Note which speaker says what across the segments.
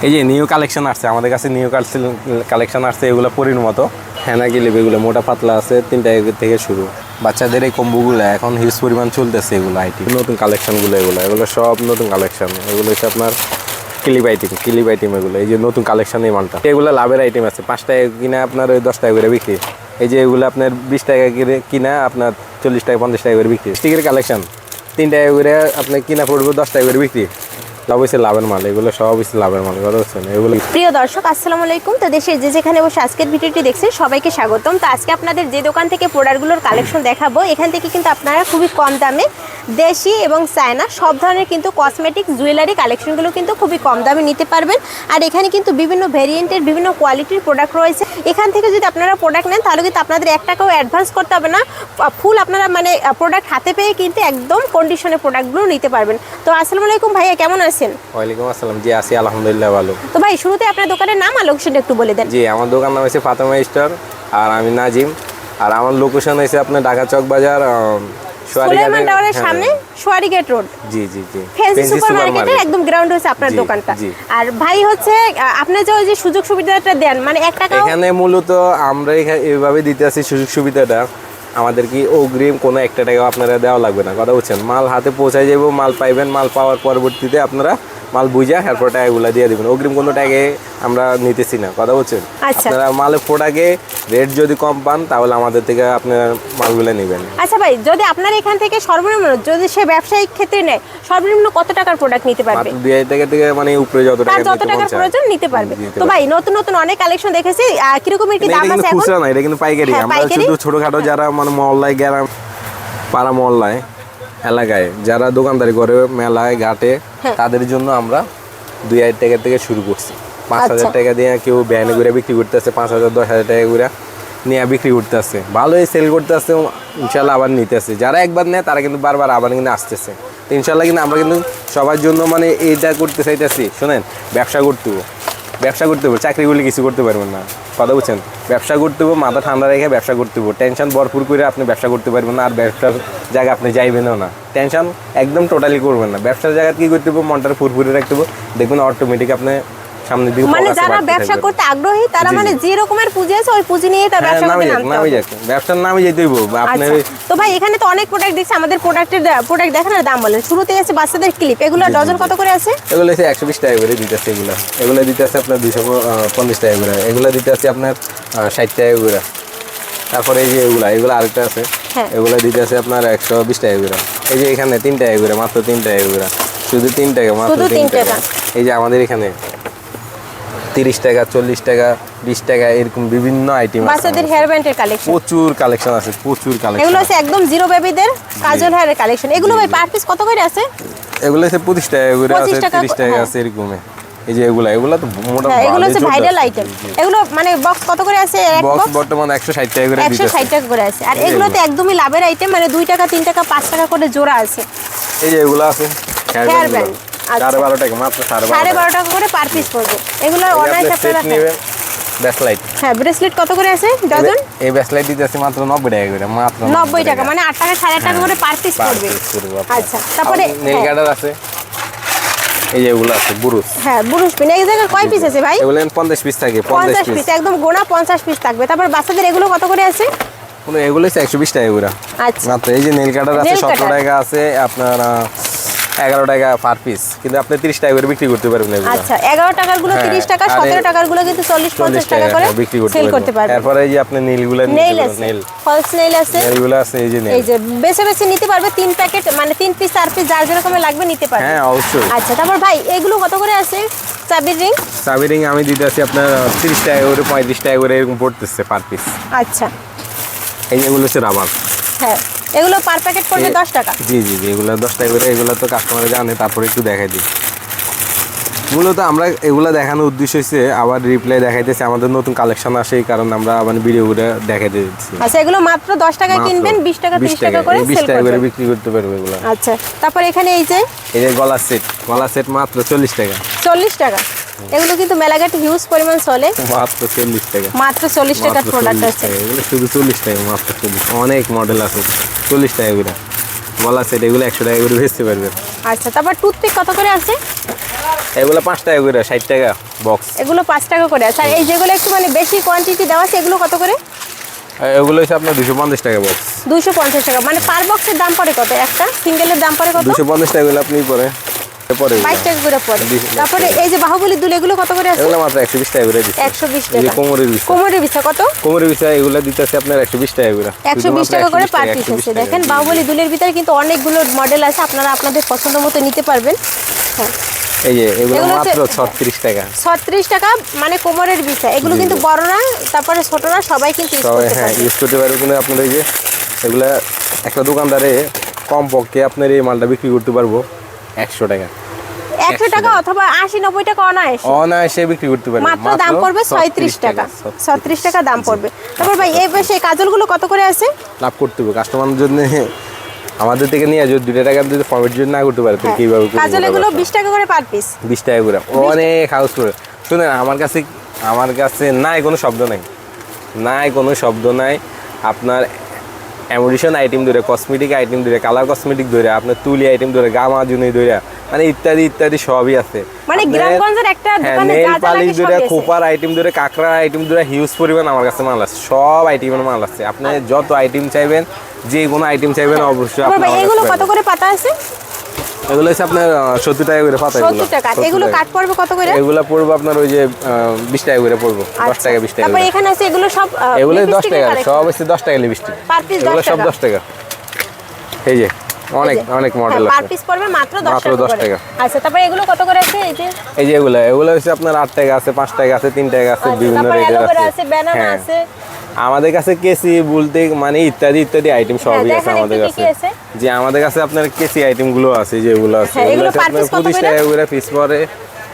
Speaker 1: এই যে new collection আসছে আমাদের কাছে, নিউ কালেকশন আসছে, এগুলো পরির মতো হ্যানা গিলিপ, এগুলো মোটা পাতলা আছে 3 টাকা থেকে শুরু। বাচ্চাদের এই কম্বোগুলো এখন হিউজ পরিমাণ চলতেছে, এগুলো আইটেম নতুন কালেকশনগুলো, এগুলো সব নতুন কালেকশন। এগুলো হচ্ছে আপনার ক্লিপ আইটেম এগুলো। এই যে নতুন কালেকশন এই মালটা, এগুলো লাভের আইটেম আছে। 5 টাকা কিনা আপনার ওই 10 টাকা করে বিক্রি। এই যে এগুলো আপনার 20 টাকা কিনা আপনার 40 টাকা 50 টাকা করে বিক্রি। স্টিকের কালেকশন 3 টাকা করে আপনার কিনা পড়বে, 10 টাকা করে বিক্রি। অবশ্যই লাভের মাল, এগুলো সব অবশ্যই লাভের মাল। কথা হচ্ছে না এগুলো।
Speaker 2: প্রিয় দর্শক আসসালামু আলাইকুম। তো দেশের যে যেখানে বসে আজকের ভিডিওটি দেখছেন সবাইকে স্বাগতম। তো আজকে আপনাদের যে দোকান থেকে প্রোডাক্টগুলোর কালেকশন দেখাবো, এখান থেকে কিন্তু আপনারা খুবই কম দামে দেশি এবং চায়না সব ধরনের কিন্তু কসমেটিক জুয়েলারি কালেকশনগুলো কিন্তু খুবই কম দামে নিতে পারবেন। আর এখানে কিন্তু বিভিন্ন ভেরিয়েন্টের বিভিন্ন কোয়ালিটির প্রোডাক্ট রয়েছে। এখান থেকে যদি আপনারা প্রোডাক্ট নেন তাহলে কিন্তু আপনাদের 1 টাকাও অ্যাডভান্স করতে হবে না, ফুল আপনারা মানে প্রোডাক্ট হাতে পেয়ে কিন্তু একদম কন্ডিশনে প্রোডাক্টগুলো নিতে পারবেন। তো আসসালামু আলাইকুম ভাইয়া, কেমন আছেন?
Speaker 1: ওয়ালাইকুম আসসালাম। জি আছি আলহামদুলিল্লাহ ভালো।
Speaker 2: তো ভাই শুরুতে আপনার দোকানের নাম আর লোকেশনটা একটু বলে দেন।
Speaker 1: জি আমার দোকান নাম হচ্ছে ফাতেমা স্টোর, আর আমি নাজিম। আর আমার লোকেশন হচ্ছে আপনার ঢাকা চক বাজার,
Speaker 2: সুলাইমান টাওয়ারের সামনে সোয়ারি গেট রোড।
Speaker 1: জি জি জি,
Speaker 2: ফেন্সি সুপারমার্কেটের একদম গ্রাউন্ড হচ্ছে আপনার দোকানটা। আর ভাই হচ্ছে আপনি যে ওই যে সুযোগ সুবিধাটা দেন, মানে 1 টাকা
Speaker 1: এখানে মূলত আমরা এইভাবে দিতে আছি সুযোগ সুবিধাটা, আমাদের কি অগ্রিম কোনো 1 টাকাও আপনারা দেওয়া লাগবে না। কথা বলছেন, মাল হাতে পৌঁছায় যাবো, মাল পাইবেন, মাল পাওয়ার পরবর্তীতে আপনারা মাল বুঝা এরপর টাকাগুলো দিয়ে দেবেন। অগ্রিম কোনো টাকা আমরা নিতেছি না। কথা বলছেন, আপনারা মালের প্রোডাক্টে রেট যদি কম পান তাহলে আমাদের থেকে আপনারা মালগুলো নেবেন।
Speaker 2: আচ্ছা ভাই, যদি আপনার এখান থেকে সর্বনিম্ন যদি সে ব্যবসায়িক ক্ষেত্রে নেয় সর্বনিম্ন কত টাকার প্রোডাক্ট নিতে পারবে?
Speaker 1: 2 টাকা থেকে মানে উপরে যত
Speaker 2: টাকার প্রয়োজন নিতে পারবে। তো ভাই নতুন নতুন অনেক কালেকশন দেখেছি, কিরকম কি দাম আছে এখন?
Speaker 1: খুচরা না, এটা কিন্তু পাইকারি। আমরা শুধু ছোটখাটো যারা মানে মহল্লায়, গ্রাম পাড়া মহল্লায় এলাকায় যারা দোকানদারি করে মেলায় ঘাটে, তাদের জন্য আমরা 2,000 টাকা থেকে শুরু করছি। 5,000 টাকা দিয়ে কেউ ব্যানে করে বিক্রি করতে আসছে, 5,000 10,000 টাকা করে নিয়ে বিক্রি করতে আসছে, ভালোই সেল করতে আসছে। ইনশাল্লাহ আবার নিতে আসছে, যারা একবার নেয় তারা কিন্তু বারবার আবার কিন্তু আসতেছে। তো ইনশাল্লাহ কিন্তু আমরা কিন্তু সবার জন্য মানে এইটা করতে চাইতেছি। শোনেন, ব্যবসা করতে হবে, চাকরি করলে কিছু করতে পারবেন না। কথা বলছেন, ব্যবসা করতে হবে, মাথা ঠান্ডা রেখে ব্যবসা করতে হবে। টেনশন ভরপুর করে আপনি ব্যবসা করতে পারবেন না, আর ব্যবসার জায়গা আপনি যাইবেনও না। টেনশন একদম টোটালি করবেন না। ব্যবসার জায়গা কি করতে হবে, মনটা ফুরফুরে রাখতে হবে, দেখবেন অটোমেটিক আপনি সামনের দিকে
Speaker 2: মানে যারা ব্যবসা করতে আগ্রহী তারা মানে যে রকমের পুঁজি আছে ওই পুঁজি নিয়ে তার ব্যবসা করতে নামতে হবে।
Speaker 1: ব্যবসার নামে যেতে হইব আপনার।
Speaker 2: তো ভাই এখানে তো অনেক প্রোডাক্ট দেখছি, আমাদের প্রোডাক্ট দেখানোর দাম বলেন। শুরুতে আছে বাচ্চাদের ক্লিপ, এগুলো ডজন কত করে আছে?
Speaker 1: এগুলো আছে 120 টাকা করে দিতেছে। এগুলো দিতে আছে আপনার 250 টাকা করে। এগুলো দিতে আছে আপনার 60 টাকা করে। তারপরে এই যে এগুলো আরেকটা আছে, এগুলো দিতে আছে আপনার 120 টাকা করে। এই যে এখানে 3 টাকা করে, মাত্র 3 টাকা করে, শুধু 3 টাকা, মাত্র 3 টাকা। এই যে আমাদের এখানে 30 টাকা, 40 টাকা, 20 টাকা এরকম বিভিন্ন আইটেম আছে।
Speaker 2: বাচ্চাদের হেয়ার ব্যান্ডের কালেকশন
Speaker 1: প্রচুর কালেকশন আছে, প্রচুর কালেকশন।
Speaker 2: এগুলো আছে একদম জিরো বেবিদের কাজল হেয়ারের কালেকশন। এগুলো ভাই পার পিস কত করে আছে?
Speaker 1: এগুলো আছে 25 টাকা করে আছে, 30 টাকা আছে এরকম। এই যে এগুলো তো মোটা,
Speaker 2: এগুলো হচ্ছে ভাইরাল আইটেম। এগুলো মানে বক্স কত করে আছে? এক
Speaker 1: বক্স বর্তমানে 160 টাকা করে দিতেছে।
Speaker 2: 160 টাকা করে আছে। আর এগুলো তো একদমই লাভের আইটেম, মানে 2 টাকা 3 টাকা 5 টাকা করে জোড়া আছে।
Speaker 1: এই যে এগুলো আছে
Speaker 2: হেয়ার ব্যান্ড
Speaker 1: 12.5 টাকা, মাত্র
Speaker 2: 12.5 টাকা করে পার পিস পড়বে। এগুলো অনায়াসে আপনারা
Speaker 1: নেবেন। ব্রেসলেট,
Speaker 2: ব্রেসলেট কত করে আছে ডজন?
Speaker 1: এই ব্রেসলেট দিতেছি মাত্র 90 টাকা করে, মাত্র
Speaker 2: 90 টাকা, মানে 8 টাকা 8.5 টাকা করে পার পিস পড়বে। আচ্ছা, তারপরে
Speaker 1: নেল কাটার আছে। এই যে এগুলো আছে বুরুশ,
Speaker 2: বুরুশ পিন। এই জায়গায় কয় পিস আছে ভাই?
Speaker 1: এগুলো 50 পিস থাকে,
Speaker 2: 50 পিস, একদম গোনা 50 পিস থাকবে। তারপর বাচ্চাদের এগুলো কত করে আছে?
Speaker 1: এগুলো 120 টাকা করে।
Speaker 2: আচ্ছা,
Speaker 1: মাত্র এই যে নেল কাটার আছে 17 টাকা আছে আপনার 11 টাকা পার পিস, কিন্তু আপনি 30 টাকা করে বিক্রি করতে পারবেন এগুলো।
Speaker 2: আচ্ছা, 11 টাকার গুলো 30 টাকা, 17 টাকার গুলো কিন্তু 40-50 টাকা করে
Speaker 1: বিক্রি
Speaker 2: সেল করতে পারবেন।
Speaker 1: তারপরে এই যে আপনি নীলগুলো
Speaker 2: নেল ফলস নেল আছে,
Speaker 1: এগুলো আছে। এই যে নেল,
Speaker 2: এই যে বেছে বেছে নিতে পারবে। 3 প্যাকেট মানে 3 পিস 4 পিস যার যেরকম লাগবে নিতে পারবে।
Speaker 1: হ্যাঁ অবশ্যই।
Speaker 2: আচ্ছা, তারপর ভাই এগুলো কত করে আছে? চাবির রিং
Speaker 1: আমি দিতে আছি আপনার 30 টাকা করে, 35 টাকা করে এরকম পড়তেছে পার পিস।
Speaker 2: আচ্ছা,
Speaker 1: এই যেগুলো হচ্ছে রাবার।
Speaker 2: এগুলো পার প্যাকেট পড়বে 10 টাকা।
Speaker 1: জি জি জি, এগুলো 10 টাকা করে। এগুলো তো কাস্টমার জানে, তারপরে একটু দেখাই দিই। মূলত আমরা এগুলো দেখানোর উদ্দেশ্য হচ্ছে আবার রিপ্লাই দেখাইতেছি, আমাদের নতুন কালেকশন আসে, এই কারণে আমরা আবার ভিডিওগুলো দেখাই দিচ্ছি।
Speaker 2: আচ্ছা, এগুলো মাত্র 10 টাকা কিনবেন, 20 টাকা 30 টাকা করে সেল করবেন,
Speaker 1: বিক্রি করতে পারবে এগুলো।
Speaker 2: আচ্ছা, তারপর এখানে এই যে
Speaker 1: গলার সেট মাত্র 40 টাকা।
Speaker 2: 40 টাকা। এগুলো কিন্তু মেলাঘাটে হিউজ পরিমাণ চলে।
Speaker 1: মাত্র 40 টাকা,
Speaker 2: মাত্র 40 টাকার প্রোডাক্ট আছে।
Speaker 1: এগুলো শুধু 40 টাকা, মাত্র 40। অনেক মডেল আছে 40 টাকা করে। গলা সেট এগুলো 100 টাকা করে বেচতে পারবেন।
Speaker 2: আচ্ছা, তারপর টুথপিক কত করে আছে?
Speaker 1: এগুলো 5 টাকা করে, 60 টাকা বক্স।
Speaker 2: এগুলো 5 টাকা করে আছে। আর এই যেগুলো একটু মানে বেশি কোয়ান্টিটি দেওয়া আছে এগুলো কত করে?
Speaker 1: এগুলো হচ্ছে আপনার 250 টাকা বক্স।
Speaker 2: 250 টাকা, মানে পার বক্সের দাম পড়ে কত? একটা সিঙ্গেলের দাম পড়ে কত?
Speaker 1: 250 টাকা গুলো আপনি পরে
Speaker 2: 22 টাকা করে পড়ে। তারপরে এই যে বাহুবলী দুল এগুলো কত করে আছে?
Speaker 1: এগুলো মাত্র 120 টাকা করে দিচ্ছি।
Speaker 2: 120
Speaker 1: এই যে
Speaker 2: টাকা।
Speaker 1: কোমরের বিছা,
Speaker 2: কোমরের বিছা কত?
Speaker 1: কোমরের বিছা এগুলো দিতেছে আপনার 120 টাকা করে।
Speaker 2: 120 টাকা করে পার পিস আছে। দেখেন বাহুবলী দুলের ভিতরে কিন্তু অনেকগুলো মডেল আছে, আপনারা আপনাদের পছন্দ মতো নিতে পারবেন। হ্যাঁ,
Speaker 1: এই যে এগুলো
Speaker 2: এগুলো হচ্ছে-
Speaker 1: মাত্র 36 টাকা।
Speaker 2: 36 টাকা মানে কোমরের বিছা। এগুলো কিন্তু বড়রা তারপরে ছোটরা সবাই কিন্তু ইউজ
Speaker 1: সবাই
Speaker 2: করতে
Speaker 1: হ্যাঁ
Speaker 2: পারবে।
Speaker 1: ইউজ করতে পারবে। কিন্তু আপনার এই যে এগুলা একটা দোকানদারে কমপক্ষে আপনার এই মালটা বিক্রি করতে পারবো 100 টাকা।
Speaker 2: 100 টাকা অথবা 80-90 টাকা অনায়াসে।
Speaker 1: অনায়াসে বিক্রি করতে পারবে।
Speaker 2: মাত্র দাম পড়বে 36 টাকা। 36 টাকা দাম পড়বে। তারপর ভাই এই পাশে কাজলগুলো কত করে আছে?
Speaker 1: লাভ করতে হবে কাস্টমারের জন্য। আমাদের থেকে নিয়ে যদি 2 টাকা যদি ফরমেট যদি না করতে পারে তাহলে কিভাবে করবে?
Speaker 2: কাজল এগুলো 20 টাকা করে পার পিস।
Speaker 1: 20 টাকা করে অনেক হাউস করে। শুনেন আমার কাছে নাই কোনো শব্দ নাই, নাই কোনো শব্দ নাই। আপনার অ্যামোডিশন আইটেম ধরে, কসমেটিক আইটেম ধরে, কালার কসমেটিক ধরে, আপনার তুলি আইটেম ধরে, গামা জুনি ধরে, মানে ইত্যাদি ইত্যাদি সবই আছে।
Speaker 2: মানে
Speaker 1: আপনার-
Speaker 2: গ্রামগঞ্জের একটা
Speaker 1: হ্যাঁ,
Speaker 2: দোকানে
Speaker 1: নেল
Speaker 2: যা যা
Speaker 1: পালিশ
Speaker 2: লাগে
Speaker 1: ধরে,
Speaker 2: সবই আছে।
Speaker 1: খোপার আইটেম ধরে, কাঁকড়া আইটেম ধরে হিউজ পরিমাণ আমার কাছে মাল আছে। সব আইটেমের মাল আছে। আপনি যত আইটেম চাইবেন, যে কোনো আইটেম চাইবেন অবশ্যই
Speaker 2: তারপর
Speaker 1: আপনি
Speaker 2: ভাই
Speaker 1: আমার
Speaker 2: এগুলো
Speaker 1: কাছে
Speaker 2: কত
Speaker 1: পাবেন।
Speaker 2: করে পাতা আছে?
Speaker 1: এগুলো হচ্ছে আপনার 70 টাকা করে পাতা।
Speaker 2: 70 টাকা।
Speaker 1: 70
Speaker 2: এগুলো
Speaker 1: টাকা।
Speaker 2: কাট পড়বে কত করে?
Speaker 1: এগুলো পড়বে আপনার ওই যে 20 টাকা করে পড়বো। 10
Speaker 2: আচ্ছা।
Speaker 1: টাকা 20 টাকা
Speaker 2: তারপর
Speaker 1: করে।
Speaker 2: এখানে আছে এগুলো সব
Speaker 1: এগুলো 10
Speaker 2: লিপস্টিকের
Speaker 1: টাকা,
Speaker 2: collection।
Speaker 1: সব হচ্ছে 10 টাকা লিপস্টিক।
Speaker 2: পার পিস 10
Speaker 1: এগুলো সব
Speaker 2: টাকা।
Speaker 1: 10 টাকা। এই যে অনেক অনেক মডেল
Speaker 2: পার
Speaker 1: আছে।
Speaker 2: পিস পড়বে মাত্র 10
Speaker 1: মাত্র
Speaker 2: টাকা
Speaker 1: 10
Speaker 2: করে।
Speaker 1: টাকা।
Speaker 2: আচ্ছা, তারপর এগুলো কত করে আছে? এই যে
Speaker 1: এই যে এগুলো হচ্ছে আপনার 8 টাকা আছে, 5 টাকা আছে, 3 টাকা আছে,
Speaker 2: আচ্ছা,
Speaker 1: বিভিন্ন
Speaker 2: তারপর
Speaker 1: রেটের
Speaker 2: অ্যালোভেরা
Speaker 1: আছে।
Speaker 2: আছে, ব্যানানা
Speaker 1: হ্যাঁ।
Speaker 2: আছে।
Speaker 1: আমাদের কাছে কেসি বলতে মানে ইত্যাদি ইত্যাদি আইটেম সবই আছে
Speaker 2: দেখেন
Speaker 1: আমাদের
Speaker 2: একটু কি
Speaker 1: কাছে।
Speaker 2: কি আছে?
Speaker 1: যে আমাদের কাছে আপনার কেসি আইটেম গুলো আছে, যেগুলো আছে
Speaker 2: হ্যাঁ, এগুলো
Speaker 1: হচ্ছে
Speaker 2: per
Speaker 1: আপনার
Speaker 2: piece কত
Speaker 1: 25
Speaker 2: করে?
Speaker 1: টাকা করে পিস পড়ে।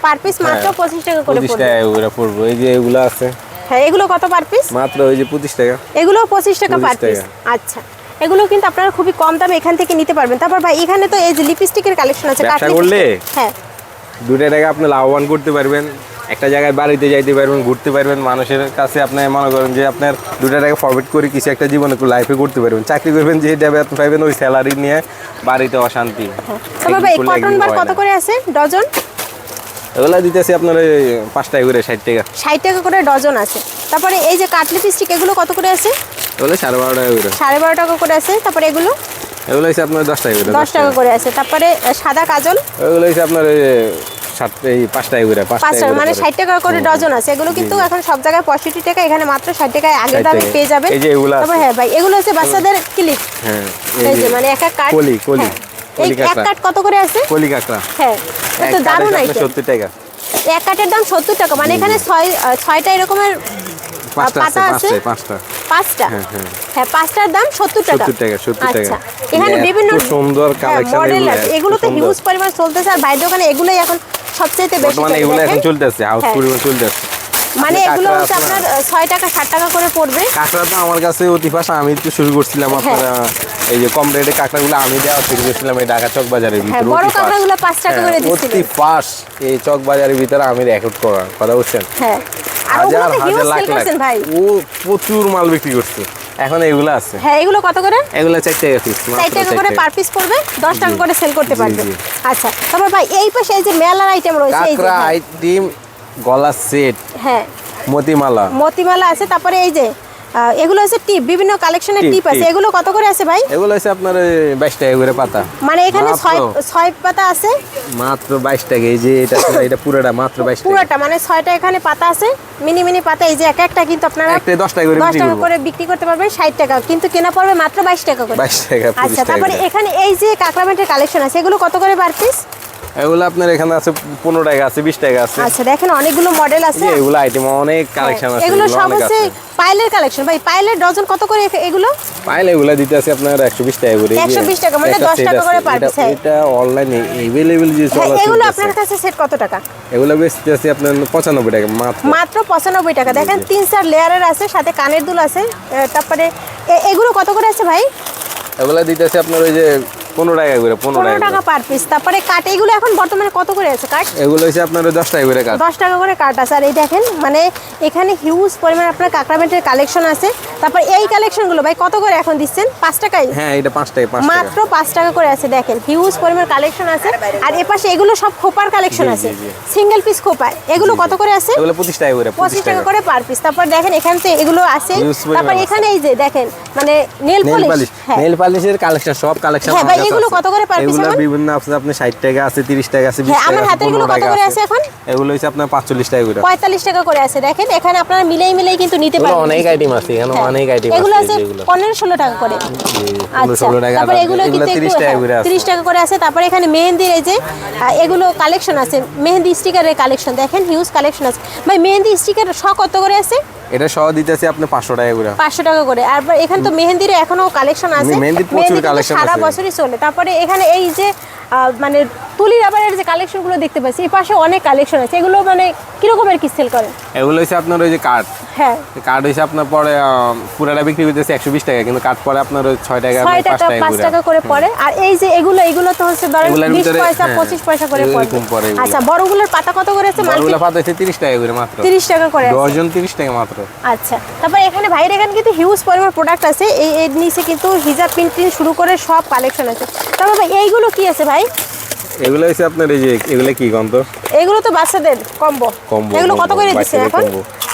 Speaker 2: পার পিস মাত্র
Speaker 1: হ্যাঁ,
Speaker 2: 25 টাকা করে
Speaker 1: 25
Speaker 2: পড়বে।
Speaker 1: টাকা করে পড়বে। এই যে এগুলো আছে
Speaker 2: হ্যাঁ, এগুলো কত পার পিস?
Speaker 1: মাত্র ওই যে 25 টাকা।
Speaker 2: এগুলো 25 টাকা
Speaker 1: 25
Speaker 2: পার পিস।
Speaker 1: টাকা।
Speaker 2: আচ্ছা, এগুলো কিন্তু আপনারা খুবই কম দামে এখান থেকে নিতে পারবেন। তারপর ভাই এখানে তো এই যে লিপস্টিকের কালেকশন আছে,
Speaker 1: ব্যবসা
Speaker 2: কাট
Speaker 1: করলে?
Speaker 2: লিপস্টিক। হ্যাঁ,
Speaker 1: 2 টাকা আপনি লাভবান করতে পারবেন। একটা জায়গায় বাড়িতে যাইতে পারবেন, ঘুরতে পারবেন, মানুষের কাছে আপনি মনে করেন যে আপনার 2 টাকা ফরওয়ার্ড করে কিছু একটা জীবনে লাইফে করতে পারবেন। চাকরি করবেন, যে বেতন পাইবেন ওই স্যালারি নিয়ে বাড়িতে অশান্তি।
Speaker 2: তারপর ভাই
Speaker 1: একদিন করলে
Speaker 2: কটন
Speaker 1: একদিন
Speaker 2: বার
Speaker 1: হয়
Speaker 2: কত
Speaker 1: না।
Speaker 2: করে আছে ডজন?
Speaker 1: এগুলো দিতেছি আপনার ওই 5 টাকা করে, 60 টাকা।
Speaker 2: 60 টাকা করে ডজন আছে। তারপরে এই যে কাট লিপস্টিক এগুলো কত করে আছে?
Speaker 1: এগুলো 12.5 টাকা করে।
Speaker 2: 12.5 টাকা করে আছে। তারপরে এগুলো
Speaker 1: এগুলো হচ্ছে আপনার 10 টাকা করে।
Speaker 2: 10 টাকা করে আছে। তারপরে সাদা কাজল
Speaker 1: এগুলো হচ্ছে আপনার ওই 5 টাকা করে। 5
Speaker 2: 5 টাকা
Speaker 1: টাকা
Speaker 2: মানে
Speaker 1: করে।
Speaker 2: 60 টাকা করে ডজন আছে। এগুলো কিন্তু এখন সব জায়গায় 65 টাকা, এখানে মাত্র 60 টাকায় আগের
Speaker 1: 60
Speaker 2: দামে
Speaker 1: টাকা।
Speaker 2: পেয়ে যাবেন।
Speaker 1: এই যে এগুলো
Speaker 2: তারপর
Speaker 1: আছে।
Speaker 2: হ্যাঁ ভাই এগুলো হচ্ছে বাচ্চাদের ক্লিপ।
Speaker 1: হ্যাঁ,
Speaker 2: এই যে মানে এক এক কাট
Speaker 1: কলি কলি
Speaker 2: হ্যাঁ। এই
Speaker 1: কলি
Speaker 2: এক
Speaker 1: কাঁকড়া,
Speaker 2: কাট কত করে আছে?
Speaker 1: কলি কাঁকড়া।
Speaker 2: হ্যাঁ, এটা তো
Speaker 1: এক
Speaker 2: দারুণ
Speaker 1: কাঠ হচ্ছে
Speaker 2: আইটেম।
Speaker 1: 70 টাকা।
Speaker 2: এক কাটের দাম 70 টাকা, মানে এখানে 6টা এরকমের
Speaker 1: 5টা
Speaker 2: পাতা আছে।
Speaker 1: 5টা।
Speaker 2: 5টা।
Speaker 1: হ্যাঁ, হ্যাঁ।
Speaker 2: হ্যাঁ, 5টার দাম 70 টাকা।
Speaker 1: 70 টাকা, 70 টাকা।
Speaker 2: আচ্ছা, এখানে
Speaker 1: এত
Speaker 2: বিভিন্ন
Speaker 1: সুন্দর কালেকশন
Speaker 2: মডেল আছে। এগুলো তো হিউজ পরিমাণ চলতেছে, আর বাইরের দোকানে এগুলোই এখন সবচেয়ে বেশি
Speaker 1: বর্তমানে
Speaker 2: চলে।
Speaker 1: এগুলো এখন
Speaker 2: দেখেন,
Speaker 1: চলতেছে, হাউস
Speaker 2: হ্যাঁ।
Speaker 1: পরিমাণ চলতেছে।
Speaker 2: মানে
Speaker 1: আপনি
Speaker 2: এগুলো
Speaker 1: কাঁকড়া
Speaker 2: হচ্ছে আপনার 6 টাকা 60 টাকা করে পড়বে।
Speaker 1: কাঁকড়া তো আমার কাছে অতি ফাঁস। আমি তো শুরু করছিলাম আপনার এই যে কম রেটে কাঁকড়াগুলো আমি দেওয়া শুরু করছিলাম এই ঢাকা চক বাজারের
Speaker 2: হ্যাঁ,
Speaker 1: ভিতরে।
Speaker 2: বড়
Speaker 1: অতি ফাঁস।
Speaker 2: কাঁকড়াগুলো 5 টাকা করে
Speaker 1: হ্যাঁ,
Speaker 2: দিচ্ছিলেন।
Speaker 1: অতি ফাঁস এই চক বাজারের ভিতরে আমি রেকর্ড করা কথা বলছেন।
Speaker 2: হ্যাঁ, আর
Speaker 1: হাজার
Speaker 2: ওগুলোতে হিউজ
Speaker 1: হাজার লাখ
Speaker 2: সেল
Speaker 1: লাখ
Speaker 2: করছেন ভাই।
Speaker 1: ও প্রচুর মাল বিক্রি করছে। এখন এগুলো আছে,
Speaker 2: হ্যাঁ, এগুলো কত করে?
Speaker 1: এগুলো 4 টাকা পিস।
Speaker 2: 4 টাকা করে পার পিস পড়বে, 10 টাকা করে সেল করতে
Speaker 1: জি,
Speaker 2: পারবে।
Speaker 1: জি।
Speaker 2: আচ্ছা, তারপর ভাই এই পাশে এই যে মেলার আইটেম রয়েছে, এই যে
Speaker 1: কাঁকড়া আইটেম, গলা সেট,
Speaker 2: হ্যাঁ
Speaker 1: মতিমালা।
Speaker 2: মতিমালা আছে। তারপরে এই যে এগুলো হচ্ছে টিপ, বিভিন্ন কালেকশনের
Speaker 1: টিপ,
Speaker 2: টিপ আছে।
Speaker 1: টিপ।
Speaker 2: এগুলো কত করে আছে ভাই?
Speaker 1: এগুলো হচ্ছে আপনার 22 টাকা করে পাতা।
Speaker 2: মানে এখানে
Speaker 1: মাত্র।
Speaker 2: 6 পাতা আছে
Speaker 1: মাত্র 22 টাকা। এই যে এটা পুরোটা মাত্র 22 টাকা।
Speaker 2: পুরোটা, মানে 6টা এখানে পাতা আছে, মিনি মিনি পাতা। এই যে এক একটা কিন্তু আপনারা
Speaker 1: একটা 10 টাকা করে
Speaker 2: 10
Speaker 1: বিক্রি
Speaker 2: টাকা
Speaker 1: করবো।
Speaker 2: করে বিক্রি করতে পারবেন, 60 টাকা কিন্তু কেনা পড়বে মাত্র 22 টাকা করে।
Speaker 1: 22 টাকা, 25
Speaker 2: আচ্ছা,
Speaker 1: টাকা
Speaker 2: তারপরে
Speaker 1: করে।
Speaker 2: এখানে এই যে কাঁকড়ামেটের কালেকশন আছে, এগুলো কত করে পার পিস?
Speaker 1: এগুলো আপনার এখানে আছে 15 টাকা আছে, 20 টাকা আছে।
Speaker 2: আচ্ছা, দেখেন অনেকগুলো মডেল আছে।
Speaker 1: এই যে এগুলো আইটেম অনেক কালেকশন আছে।
Speaker 2: এগুলো সব
Speaker 1: অনেক
Speaker 2: হচ্ছে
Speaker 1: আছে।
Speaker 2: পাইলের কালেকশন। ভাই পাইলের ডজন কত করে এগুলো?
Speaker 1: পাইলে এগুলো দিতে আছে আপনার 120 টাকা করে। এই যে
Speaker 2: 120 টাকা, মানে
Speaker 1: একটা
Speaker 2: 10
Speaker 1: set
Speaker 2: টাকা
Speaker 1: আছে।
Speaker 2: করে per piece, হ্যাঁ।
Speaker 1: এটা অনলাইনে अवेलेबल যে
Speaker 2: হ্যাঁ,
Speaker 1: চলা
Speaker 2: এগুলো
Speaker 1: চলতেছে।
Speaker 2: আপনার কাছে সেট কত টাকা?
Speaker 1: এগুলো বেচতে আছে আপনার 95 টাকা মাত্র।
Speaker 2: মাত্র 95 টাকা। দেখেন 3-4 লেয়ারের আছে, সাথে কানের দুল আছে। তারপরে এগুলো কত করে আছে ভাই?
Speaker 1: এগুলো দিতে আছে আপনার ওই যে 15 টাকা করে,
Speaker 2: 15 টাকা পার পিস। তারপরে কাট এগুলো এখন বর্তমানে কত করে আছে কাট?
Speaker 1: এগুলো হচ্ছে আপনার 10 টাকা করে কাট।
Speaker 2: 10 টাকা করে কাট আছে। আর এই দেখেন মানে এখানে হিউজ পরিমাণ আপনার কাঁকড়ামেটের কালেকশন আছে। তারপর এই কালেকশনগুলো ভাই কত করে এখন দিচ্ছেন? 5 টাকাই?
Speaker 1: হ্যাঁ, এটা 5 টাকা, 5 টাকা
Speaker 2: মাত্র 5 টাকা করে আছে। দেখেন হিউজ পরিমাণ কালেকশন আছে। আর এপাশে এগুলো সব খোপার কালেকশন আছে, সিঙ্গেল পিস খোপা। এগুলো কত করে আছে?
Speaker 1: এগুলো 25 টাকা করে,
Speaker 2: 25 টাকা করে পার পিস। তারপর দেখেন এখানে তো এগুলো আছে।
Speaker 1: Huge পরিমাণ
Speaker 2: তারপর এখানে এই যে দেখেন মানে নেল পলিশ। হ্যাঁ,
Speaker 1: নেল পলিশের কালেকশন, সব কালেকশন
Speaker 2: হ্যাঁ ভাই, এগুলো কত করে পার পিস
Speaker 1: এগুলো
Speaker 2: এখন?
Speaker 1: বিভিন্ন আছে, আপনি 60 টাকা আছে, 30 টাকা আছে, 20
Speaker 2: হ্যাঁ,
Speaker 1: টাকা
Speaker 2: আমার
Speaker 1: আছে,
Speaker 2: হাতের গুলো
Speaker 1: 15
Speaker 2: কত
Speaker 1: টাকা
Speaker 2: করে আছে এখন?
Speaker 1: এগুলো হচ্ছে আপনার 45 টাকা করে,
Speaker 2: 45 টাকা করে আছে। দেখেন এখানে আপনারা মিলেই কিন্তু নিতে
Speaker 1: এগুলো
Speaker 2: পারবেন।
Speaker 1: অনেক আইটেম আছে, এখানে
Speaker 2: হ্যাঁ,
Speaker 1: অনেক আইটেম
Speaker 2: এগুলো
Speaker 1: আছে
Speaker 2: আছে
Speaker 1: যেগুলো
Speaker 2: 15-16 টাকা করে।
Speaker 1: 15 16 টাকা।
Speaker 2: তারপর এগুলো কিন্তু
Speaker 1: 30 টাকা করে আছে,
Speaker 2: 30 টাকা করে আছে। তারপর এখানে মেহেন্দির এই যে এগুলো কালেকশন আছে, মেহেন্দি স্টিকারের কালেকশন দেখেন হিউজ কালেকশন আছে। ভাই মেহেন্দি স্টিকার কত করে আছে?
Speaker 1: এটা সহ দিতেছি আপনি 500 টাকা করে,
Speaker 2: 500 টাকা করে। আর এখানে তো মেহেন্দির এখনো কালেকশন আছে,
Speaker 1: মেহেন্দির প্রচুর কালেকশন
Speaker 2: সারা
Speaker 1: আছে,
Speaker 2: বছরই চলে। তারপরে এখানে এই যে মানে তুলি রাবারের যে কালেকশনগুলো দেখতে পাচ্ছি, এই পাশে অনেক কালেকশন আছে। এগুলো মানে কিরকমের কি সেল করেন?
Speaker 1: এগুলো হচ্ছে আপনার ওই যে কাঠ,
Speaker 2: হ্যাঁ
Speaker 1: কাঠ হচ্ছে আপনার পরে পুরাটা বিক্রি করতেছে 120 টাকা, কিন্তু কাঠ পরে আপনার 6 টাকা
Speaker 2: 6 টাকা 5 টাকা করে পড়ে। আর এই যে এগুলো তো হচ্ছে ধরেন
Speaker 1: এগুলোর
Speaker 2: 20
Speaker 1: ভিতরে,
Speaker 2: পয়সা
Speaker 1: হ্যাঁ,
Speaker 2: 25 পয়সা করে
Speaker 1: এরকম পড়ে
Speaker 2: পড়ে।
Speaker 1: এগুলো।
Speaker 2: আচ্ছা, বড়গুলোর পাতা কত করে আছে?
Speaker 1: মালগুলো পাতা হচ্ছে 30 টাকা করে মাত্র,
Speaker 2: 30 টাকা করে আছে।
Speaker 1: ডজন 30 টাকা মাত্র।
Speaker 2: আচ্ছা, তারপর এখানে ভাইয়ের এখানে কিন্তু হিউজ পরিমাণ প্রোডাক্ট আছে। এই নিচে কিন্তু হিজাব প্রিন্টিং শুরু করে সব কালেকশন আছে। তারপর ভাই এইগুলো কি আছে ভাই?
Speaker 1: এগুলো হচ্ছে আপনার এই যে এগুলো কি গন্ধ,
Speaker 2: এগুলো তো বাচ্চাদের কম্বো। এগুলো কত করে দিচ্ছে এখন?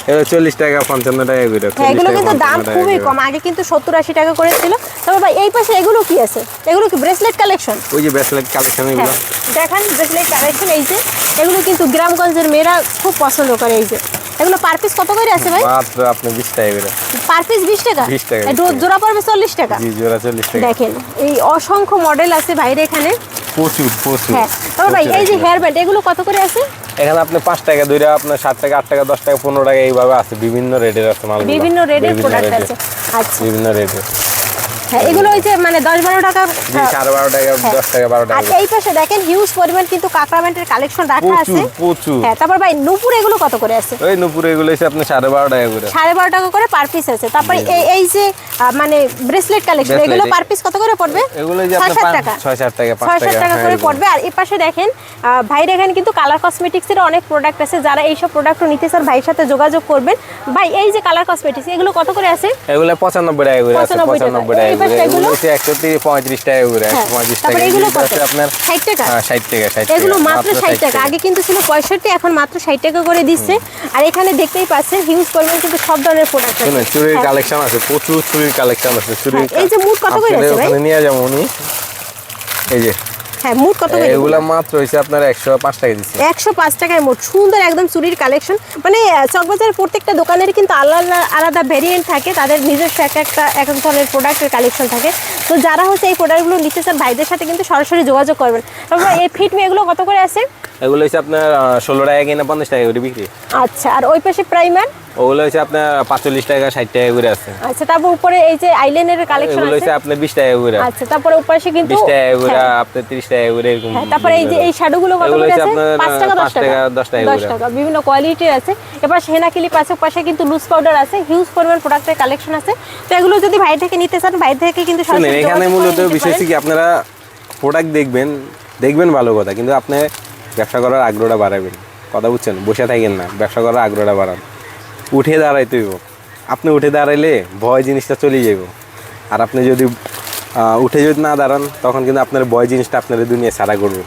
Speaker 1: এগুলো 40 টাকা 55 টাকা করে।
Speaker 2: হ্যাঁ, এগুলো কিন্তু দাম খুবই কম, আগে কিন্তু 70-80 টাকা করে ছিল। তবে ভাই এই পাশে এগুলো কি আছে? এগুলো কি ব্রেসলেট কালেকশন?
Speaker 1: ওই যে ব্রেসলেট কালেকশন এগুলো,
Speaker 2: দেখেন ব্রেসলেট কালেকশন। এই যে এগুলো কিন্তু গ্রামগঞ্জের মেয়েরা খুব পছন্দ করে। এই যে এগুলো পার পিস কত করে আছে ভাই?
Speaker 1: মাত্র আপনি 20 টাকা করে,
Speaker 2: পার পিস 20 টাকা?
Speaker 1: 20 টাকা,
Speaker 2: জোড়া পড়বে 40 টাকা।
Speaker 1: জি, জোড়া 40 টাকা।
Speaker 2: দেখেন এই অসংখ্য মডেল আছে ভাইরে এখানে।
Speaker 1: প্রচুর প্রচুর।
Speaker 2: হ্যাঁ, তবে ভাই এই যে হেয়ার ব্যান্ড এগুলো কত করে আছে?
Speaker 1: এখানে আপনি 5 টাকা ধরে আপনার 7 টাকা 8 টাকা 10 টাকা 15 টাকা এইভাবে আছে, বিভিন্ন রেটের আছে মাল,
Speaker 2: বিভিন্ন রেটের প্রোডাক্ট আছে। আচ্ছা,
Speaker 1: বিভিন্ন রেটের।
Speaker 2: হ্যাঁ, এগুলো ওই যে মানে 10-12 টাকা।
Speaker 1: জি, 12.5 টাকা, 10 টাকা 12
Speaker 2: আর
Speaker 1: টাকা।
Speaker 2: এই পাশে দেখেন হিউজ পরিমাণ কিন্তু কাঁকড়ামেন্টের কালেকশন রাখা আছে।
Speaker 1: প্রচুর।
Speaker 2: হ্যাঁ, তারপর ভাই নূপুর এগুলো কত করে আছে?
Speaker 1: ওই নুপুরে এগুলো হচ্ছে আপনার 12.5 টাকা করে,
Speaker 2: 12.5 টাকা করে পার পিস আছে। তারপরে এই যে মানে ব্রেসলেট কালেকশন এগুলো পার পিস কত করে পড়বে?
Speaker 1: এগুলো যে আপনার
Speaker 2: 6-7 টাকা,
Speaker 1: 6-7 টাকা 5
Speaker 2: 6-7
Speaker 1: টাকা
Speaker 2: টাকা করে
Speaker 1: এরকম।
Speaker 2: পড়বে। আর এই পাশে দেখেন ভাইয়ের এখানে কিন্তু কালার কসমেটিক্সের অনেক প্রোডাক্ট আছে। যারা এইসব প্রোডাক্টও নিতে চান ভাইয়ের সাথে যোগাযোগ করবেন। ভাই এই যে কালার কসমেটিক্স এগুলো কত করে আছে?
Speaker 1: এগুলো 95 টাকা করে আছে,
Speaker 2: 95
Speaker 1: টাকা
Speaker 2: এই
Speaker 1: করে।
Speaker 2: পাশে
Speaker 1: এগুলো
Speaker 2: এগুলো?
Speaker 1: হচ্ছে 135 টাকা করে, 135 টাকা।
Speaker 2: তারপরে এগুলো কত?
Speaker 1: আছে আপনার
Speaker 2: 60 টাকা?
Speaker 1: 60 টাকা, 60 টাকা।
Speaker 2: এগুলো মাত্র 60 টাকা। আগে কিন্তু ছিল 65, এখন মাত্র 60 টাকা করে দিচ্ছে। আর এখানে দেখতেই পাচ্ছেন হিউজ পরিমাণ কিন্তু সব ধরনের প্রোডাক্ট আছে।
Speaker 1: শুনুন, চুরির কালেকশন আছে, প্রচুর চুরির কালেকশন আছে। চুরির
Speaker 2: এই যে মুড কত করে আছে ভাই?
Speaker 1: ওখানে নিয়ে যাবো উনি, এই যে
Speaker 2: হ্যাঁ, মুড কত করে?
Speaker 1: এগুলা মাত্র হইছে আপনার 105 টাকা দিচ্ছে।
Speaker 2: 105 টাকায় মোট সুন্দর একদম চুরির কালেকশন। মানে চকবাজারের প্রত্যেকটা দোকানের কিন্তু আলাদা আলাদা ভেরিয়েন্ট থাকে, তাদের নিজস্ব এক এক ধরনের প্রোডাক্টের কালেকশন থাকে। তো যারা হচ্ছে এই প্রোডাক্টগুলো নিতে চান ভাইদের সাথে কিন্তু সরাসরি যোগাযোগ করবেন। তারপর এই ফিটমি এগুলো কত করে আছে?
Speaker 1: এগুলো হচ্ছে আপনার 16 টাকা কিনা 50 টাকা করে বিক্রি।
Speaker 2: আচ্ছা, আর ওই পাশে প্রাইমার
Speaker 1: ওগুলো হচ্ছে আপনার 45 টাকা 60 টাকা করে আছে।
Speaker 2: আচ্ছা, তারপর উপরে এই যে আইলাইনারের কালেকশন
Speaker 1: এগুলো
Speaker 2: আছে।
Speaker 1: হচ্ছে আপনার 20 টাকা করে।
Speaker 2: আচ্ছা, তারপরে উপরে কিন্তু
Speaker 1: 20 টাকা করে,
Speaker 2: হ্যাঁ,
Speaker 1: আপনার 30 টাকা করে এরকম।
Speaker 2: হ্যাঁ, তারপরে এই যে এই শ্যাডোগুলো কত
Speaker 1: এগুলো
Speaker 2: করে
Speaker 1: হচ্ছে
Speaker 2: আছে?
Speaker 1: আপনার
Speaker 2: 5 টাকা 10 টাকা
Speaker 1: 10 টাকা
Speaker 2: 10 টাকা বিভিন্ন কোয়ালিটির আছে। এবার হেনা ক্লিপ আছে, পাশে কিন্তু লুজ পাউডার আছে, হিউজ পরিমাণ প্রোডাক্টের কালেকশন আছে। তো এগুলো যদি ভাই থেকে নিতে চান ভাই থেকে কিন্তু
Speaker 1: শুনুন,
Speaker 2: সরাসরি
Speaker 1: এখানে
Speaker 2: যোগাযোগ করে
Speaker 1: মূলত
Speaker 2: নিতে
Speaker 1: বিষয় হচ্ছে
Speaker 2: পারেন।
Speaker 1: কি, আপনারা প্রোডাক্ট দেখবেন ভালো কথা, কিন্তু আপনি ব্যবসা করার আগ্রহটা বাড়াবেন। কথা বুঝছেন, বসে থাকেন না, ব্যবসা করার আগ্রহটা বাড়ান। উঠে দাঁড়াইতে হইব। আপনি উঠে দাঁড়াইলে ভয় জিনিসটা চলে যাইব। আর আপনি যদি উঠে যদি না দাঁড়ান, তখন কিন্তু আপনার ভয় জিনিসটা আপনার দুনিয়া ছাড়া করবে,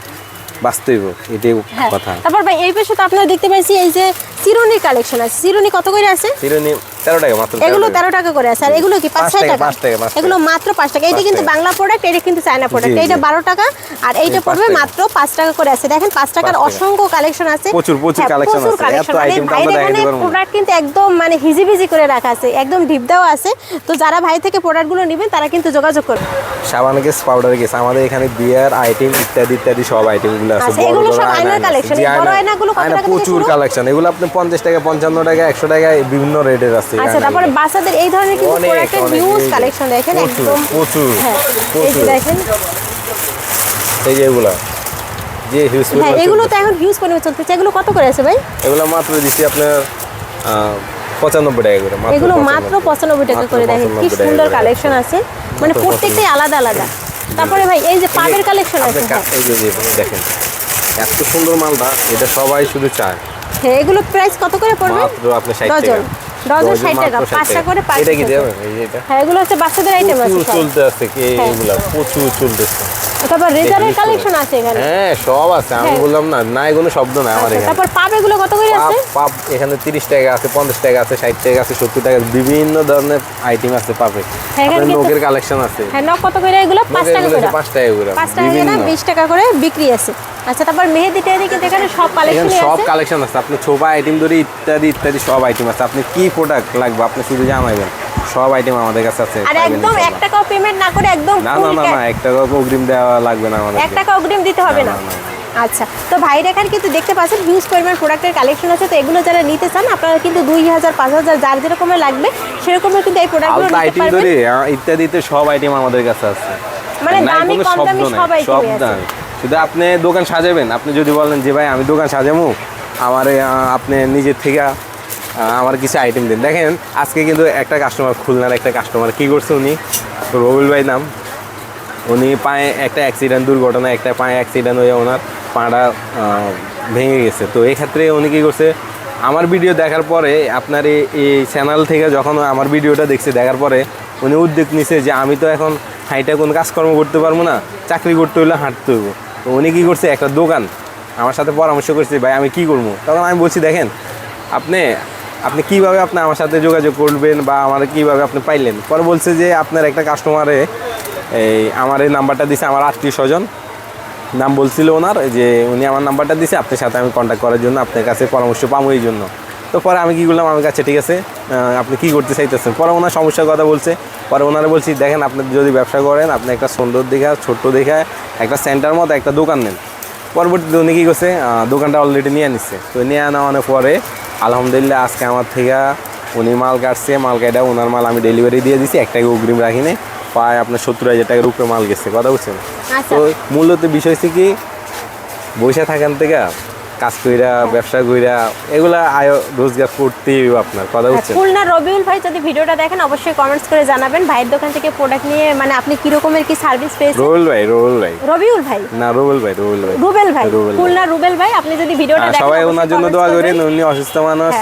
Speaker 1: বাস্তব এটাই
Speaker 2: হ্যাঁ,
Speaker 1: কথা।
Speaker 2: তারপর ভাই এই পাশে তো আপনারা দেখতে পাচ্ছি এই যে চিরুনির কালেকশন আছে। চিরুনি কত করে আছে?
Speaker 1: চিরুনি 13 টাকা মাত্র।
Speaker 2: এগুলো 13 টাকা করে আছে। আর এগুলো কি 5 টাকা?
Speaker 1: 5 টাকা, 5 টাকা।
Speaker 2: এগুলো মাত্র 5 টাকা। এটা কিন্তু বাংলা প্রোডাক্ট, এটা কিন্তু চায়না প্রোডাক্ট।
Speaker 1: জি,
Speaker 2: এটা
Speaker 1: জি।
Speaker 2: 12 টাকা আর এইটা
Speaker 1: এই 5
Speaker 2: পড়বে
Speaker 1: টাকা।
Speaker 2: মাত্র 5 টাকা করে আছে। দেখেন 5 টাকার
Speaker 1: 5 টাকা।
Speaker 2: অসংখ্য কালেকশন আছে।
Speaker 1: প্রচুর
Speaker 2: হ্যাঁ,
Speaker 1: কালেকশন
Speaker 2: প্রচুর
Speaker 1: আছে।
Speaker 2: কালেকশন।
Speaker 1: এত
Speaker 2: মানে
Speaker 1: আইটেম তো
Speaker 2: ভাইয়ের
Speaker 1: আমরা
Speaker 2: এখানে
Speaker 1: দেখাইতে পারবো না।
Speaker 2: প্রোডাক্ট কিন্তু একদম মানে হিজিবিজি করে রাখা আছে, একদম ঢিপ দেওয়া আছে। তো যারা ভাই থেকে প্রোডাক্টগুলো নেবেন তারা কিন্তু যোগাযোগ করবে।
Speaker 1: সাবান কেস, পাউডার কেস, আমাদের এখানে বিয়ার আইটেম ইত্যাদি সব আইটেমগুলো আছে।
Speaker 2: আচ্ছা, এগুলো সব আয়নার collection। এই বড় আয়নাগুলো কত টাকা থেকে
Speaker 1: প্রচুর
Speaker 2: শুরু?
Speaker 1: কালেকশন। এগুলো আপনি 50 টাকা 55 টাকা 100 টাকা বিভিন্ন রেটের আছে।
Speaker 2: আচ্ছা, তারপরে বাচ্চাদের এই ধরনের কিন্তু
Speaker 1: অনেক,
Speaker 2: প্রোডাক্টের
Speaker 1: অনেক,
Speaker 2: হিউজ
Speaker 1: এই যে,
Speaker 2: কালেকশন দেখেন একদম।
Speaker 1: প্রচুর
Speaker 2: হ্যাঁ, এই যে
Speaker 1: প্রচুর।
Speaker 2: দেখেন।
Speaker 1: এই যে এগুলা যে হিউজ
Speaker 2: হ্যাঁ, এগুলো তো এখন হিউজ পরিমাণে চলতেছে। এগুলো কত করে আছে ভাই?
Speaker 1: এগুলো মাত্র দিচ্ছি আপনার 95 টাকা করে।
Speaker 2: এগুলো মাত্র 95 টাকা করে। দেখেন কি সুন্দর কালেকশন আছে, মানে প্রত্যেকটাই আলাদা আলাদা। তারপরে ভাই এই যে পাবের কালেকশন আছে,
Speaker 1: এই যে দেখেন এত সুন্দর মালটা, এটা সবাই শুধু চায়।
Speaker 2: হ্যাঁ এগুলো প্রাইস কত করে পড়বে?
Speaker 1: মাত্র আপনি 60 টাকা
Speaker 2: ডজন 60 টাকা, 5টা করে পার।
Speaker 1: এটা কি দেবেন? এই যে এটা,
Speaker 2: হ্যাঁ এগুলো হচ্ছে বাচ্চাদের আইটেম আছে
Speaker 1: প্রচুর
Speaker 2: সব।
Speaker 1: চলতে আছে কি এগুলা প্রচুর চলতেছে।
Speaker 2: তারপর রেজারের কালেকশন আছে এখানে।
Speaker 1: হ্যাঁ সব আছে, আমি বললাম না নাই কোনো শব্দ নাই আমার এখানে।
Speaker 2: তারপর পাব এগুলো কত করে আছে?
Speaker 1: পাব এখানে 30 টাকা আছে, 50 টাকা আছে, 60 টাকা আছে, 70 টাকা, বিভিন্ন ধরনের আইটেম আছে পাবে। আপনার নখের কালেকশন আছে।
Speaker 2: হ্যাঁ নখ কত করে এগুলো? 5 টাকা করে।
Speaker 1: 5 টাকা করে,
Speaker 2: 5 টাকা করে, 20 টাকা করে বিক্রি আছে। আচ্ছা তারপর মেহেদি টেহেদি কিন্তু এখানে সব কালেকশন আছে।
Speaker 1: সব কালেকশন আছে, আপনি ছোপা আইটেম ধরে ইত্যাদি ইত্যাদি সব আইটেম আছে। আপনি কি প্রোডাক্ট লাগবে আপনি শুধু জানাবেন, সব আইটেম আমাদের কাছে আছে।
Speaker 2: আর একদম 1 টাকাও পেমেন্ট না করে একদম
Speaker 1: না না না না 1 টাকা অগ্রিম দেওয়া লাগবে না আমাদের।
Speaker 2: 1 টাকা অগ্রিম দিতে হবে না। আচ্ছা তো ভাইরা এখানে কিন্তু দেখতে পাচ্ছেন হিউজ পরিমাণ প্রোডাক্টের কালেকশন আছে। তো এগুলো যারা নিতে চান আপনারা কিন্তু 2000 5000 যার যেরকমের লাগবে সেরকমের কিন্তু এই প্রোডাক্টগুলো নিতে
Speaker 1: আইটেম
Speaker 2: পারবেন।
Speaker 1: ধরে ইত্যাদিতে সব আইটেম আমাদের কাছে আছে,
Speaker 2: মানে দামি কম দামি সব আইটেম আছে।
Speaker 1: শুধু আপনি দোকান সাজাবেন, আপনি যদি বলেন যে ভাই আমি দোকান সাজাবো, আমার আপনি নিজের থেকে আমার কিছু আইটেম দিন। দেখেন আজকে কিন্তু একটা কাস্টমার, খুলনার একটা কাস্টমার কি করছে, উনি রবিউল ভাই নাম, উনি পায়ে একটা অ্যাক্সিডেন্ট, দুর্ঘটনা একটা পায়ে অ্যাক্সিডেন্ট হয়ে ওনার পাটা ভেঙে গেছে। তো এই ক্ষেত্রে উনি কী করছে, আমার ভিডিও দেখার পরে আপনার এই চ্যানেল থেকে যখন আমার ভিডিওটা দেখছে, দেখার পরে উনি উদ্যোগ নিছে যে আমি তো এখন হাইটা কোনো কাজকর্ম করতে পারবো না, চাকরি করতে হলে হাঁটতে হইব। তো উনি কী করছে, একটা দোকান আমার সাথে পরামর্শ করছে, ভাই আমি কী করবো। তখন আমি বলছি দেখেন আপনি কীভাবে আপনি আমার সাথে যোগাযোগ করবেন বা আমার কীভাবে আপনি পাইলেন। পরে বলছে যে আপনার একটা কাস্টমারে আমার এই নাম্বারটা দিছে, আমার আত্মীয় স্বজন নাম বলছিল ওনার, যে উনি আমার নাম্বারটা দিছে আপনার সাথে আমি কন্ট্যাক্ট করার জন্য, আপনার কাছে পরামর্শ পাবো এই জন্য। তো পরে আমি কী করলাম, আমার কাছে ঠিক আছে আপনি কী করতে চাইতেছেন। পরে ওনার সমস্যার কথা বলছে, পরে ওনারা বলছি দেখেন আপনি যদি ব্যবসা করেন, আপনি একটা সুন্দর দেখা ছোট্ট দেখা একটা সেন্টার মতো একটা দোকান নেন। পরবর্তীতে উনি কী করছে, দোকানটা অলরেডি নিয়ে নিচ্ছে। তো নিয়ে নেওয়ানোর পরে আলহামদুলিল্লাহ আজকে আমার থেকে উনি মাল কাটছে, মাল কাটা ওনার মাল আমি ডেলিভারি দিয়ে দিছি, একটাকে অগ্রিম রাখিনি, পায় আপনার 70,000 টাকার উপরে মাল গেছে, কথা বলছেন। তো মূলত বিষয় হচ্ছে কি, বসে থাকেন থেকে কাজ কইরা ব্যবসা কইরা এগুলা আয় রোজগার করতেই আপনার, কথা বলছেন।
Speaker 2: খুলনা রবিউল ভাই যদি ভিডিওটা দেখেন অবশ্যই কমেন্টস করে জানাবেন ভাইয়ের দোকান থেকে প্রোডাক্ট নিয়ে মানে আপনি কি রকমের কি সার্ভিস পেয়েছেন।
Speaker 1: রবিউল ভাই
Speaker 2: রবিউল ভাই
Speaker 1: না রুবেল ভাই
Speaker 2: রুবেল ভাই, খুলনা রুবেল ভাই, আপনি যদি ভিডিওটা দেখেন
Speaker 1: সবাই ওনার জন্য দোয়া করেন, উনি অসুস্থ মানুষ,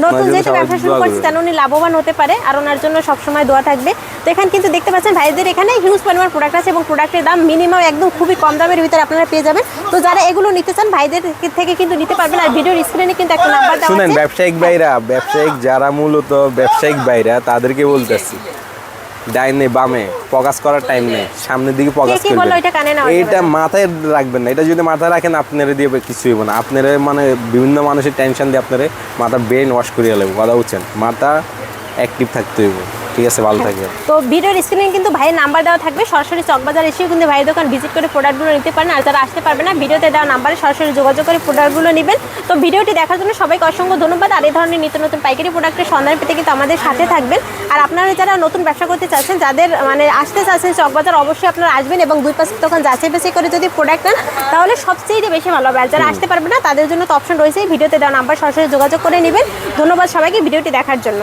Speaker 2: নতুন যেহেতু ব্যবসা শুরু করছে যেন উনি লাভবান হতে পারে, আর ওনার জন্য সবসময় দোয়া থাকবে। তো এখানে কিন্তু দেখতে পাচ্ছেন ভাইদের এখানে হিউজ পরিমাণ প্রোডাক্ট আছে এবং প্রোডাক্টের দাম মিনিমাম একদম খুবই কম দামের ভিতরে আপনারা পেয়ে যাবেন। তো যারা এগুলো নিতে চান ভাইদের থেকে কিন্তু নিতে পারবেন। আর ভিডিওর স্ক্রিনে কিন্তু একটা নাম্বার দেওয়া আছে।
Speaker 1: শুনেন ব্যবসায়িক যারা মূলত ব্যবসায়িক ভাইরা তাদেরকে বলতেছি, ডাইনে বামে ফোকাস করার টাইম নেই, সামনের দিকে ফোকাস করবেন। এটা মাথায় রাখবেন না, এটা যদি মাথায় রাখেন আপনারা দিয়ে কিছু হইব না। আপনারা মানে বিভিন্ন মানুষের টেনশন দিয়ে আপনারা মাথা ব্রেন ওয়াশ করিয়ে নেবেন, কথা বলছেন। মাথা অ্যাক্টিভ থাকতে হইব, ঠিক আছে, ভালো থাকবেন।
Speaker 2: তো ভিডিওর স্ক্রিনে কিন্তু ভাইয়ের নাম্বার দেওয়া থাকবে, সরাসরি চকবাজার এসেও কিন্তু ভাইয়ের দোকান ভিজিট করে প্রোডাক্টগুলো নিতে পারেন। আর যারা আসতে পারবে না ভিডিওতে দেওয়া নাম্বারে সরাসরি যোগাযোগ করে প্রোডাক্টগুলো নেবেন। তো ভিডিওটি দেখার জন্য সবাইকে অসংখ্য ধন্যবাদ। আর এই ধরনের নিত্য নতুন পাইকারি প্রোডাক্টের সন্ধান পেতে কিন্তু আমাদের সাথে থাকবেন। আর আপনারা যারা নতুন ব্যবসা করতে চাচ্ছেন, যাদের মানে আসতে চাচ্ছেন চকবাজার, অবশ্যই আপনারা আসবেন এবং 2 পাশে তখন যাচাই বাছাই করে যদি প্রোডাক্ট নেন তাহলে সবচেয়ে বেশি ভালো হবে। আর যারা আসতে পারবে না তাদের জন্য তো অপশন রয়েছে, ভিডিওতে দেওয়া নাম্বার সরাসরি যোগাযোগ করে নেবেন। ধন্যবাদ সবাইকে ভিডিওটি দেখার জন্য।